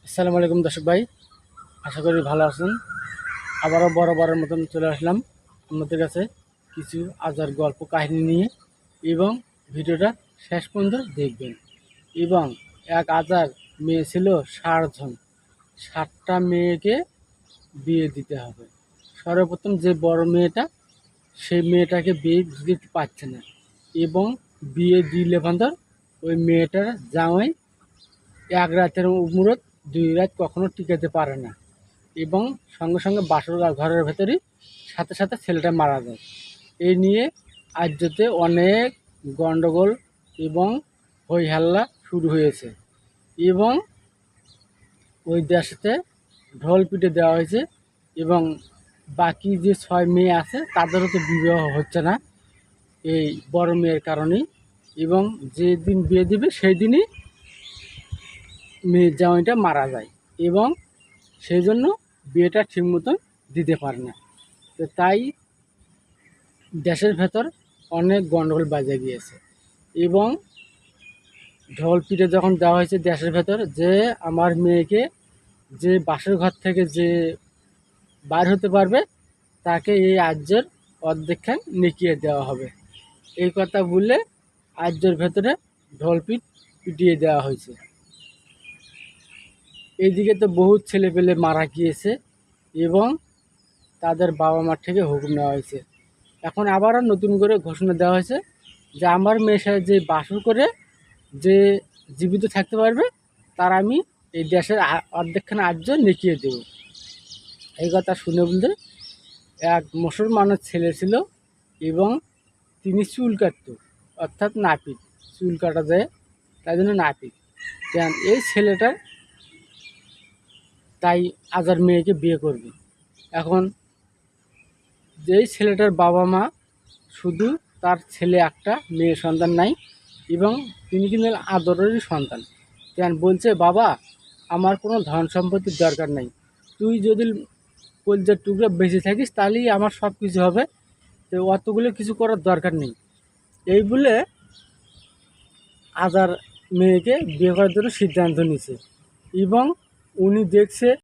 আসসালামু আলাইকুম দর্শক ভাই, আশা করি ভালো আছেন। আবারও বরাবরের মতন চলে আসলাম আপনাদের কাছে কিছু আজার গল্প কাহিনী নিয়ে, এবং ভিডিওটা শেষ পর্যন্ত দেখবেন। এবং এক আজার মেয়ে ছিল 60 জন, 60টা মেয়েকে বিয়ে দিতে হবে। সর্বপ্রথম যে বড় মেয়েটা, সেই মেয়েটাকে বিয়ে দিতে পারছে না, এবং বিয়ে দিলে বান্ধব ওই মেয়েটার জামাই এক রাতের মুরত 2 রাত কখনো টিকাতে পারে না, এবং সঙ্গে সঙ্গে বাসর ঘরের ভেতরই সাথে সাথে ছেলেটা মারা যায়। এই নিয়ে আর্যতে অনেক গণ্ডগোল এবং হই হাল্লা শুরু হয়েছে, এবং ওই দেশেতে ঢোল পিটে দেওয়া হয়েছে। এবং বাকি যে 6 মেয়ে আছে তাদেরও তো বিবাহ হচ্ছে না এই বড় মেয়ের কারণেই। এবং যেদিন বিয়ে দিবে সেই দিনই মেয়ের জামাইটা মারা যায়, এবং সেই জন্য বিয়েটা ঠিক মতন দিতে পারে না। তো তাই দেশের ভেতর অনেক গণ্ডগোল বাজে গিয়েছে, এবং ঢোল পিটে যখন দেওয়া হয়েছে দেশের ভেতর যে আমার মেয়েকে যে বাসর ঘর থেকে যে বার হতে পারবে তাকে এই আর্যের অর্ধেকখান নিকিয়ে দেওয়া হবে, এই কথা বলে আর্যের ভেতরে ঢোল পিটিয়ে দেওয়া হয়েছে। এইদিকে তো বহুত ছেলে পেলে মারা গিয়েছে, এবং তাদের বাবা মার থেকে হুকুম নেওয়া হয়েছে। এখন আবারও নতুন করে ঘোষণা দেওয়া হয়েছে যে আমার মেয়ের সাথে যে বাসর করে যে জীবিত থাকতে পারবে তার আমি এই দেশের অর্ধেকখানা আর্য লিখিয়ে দেব। এই কথা শুনে বলতে এক মুসলমানের ছেলে ছিল, এবং তিনি চুল কাটত, অর্থাৎ নাপিত, চুল কাটা যায় তাই জন্য নাপিত। কেন এই ছেলেটার তাই আজার মেয়েকে বিয়ে করবে। এখন যেই ছেলেটার বাবা মা শুধু তার ছেলে একটা, মেয়ে সন্তান নাই, এবং তিনি কিন্তু আদরেরই সন্তান। কেন বলছে, বাবা আমার কোনো ধন সম্পত্তির দরকার নেই, তুই যদি কলজার টুকরা বেঁচে থাকিস তাহলেই আমার সব কিছু হবে, তো অতগুলো কিছু করার দরকার নেই। এই বলে আজার মেয়েকে বিয়ে করার জন্য সিদ্ধান্ত নিছে, এবং উনি দেখছে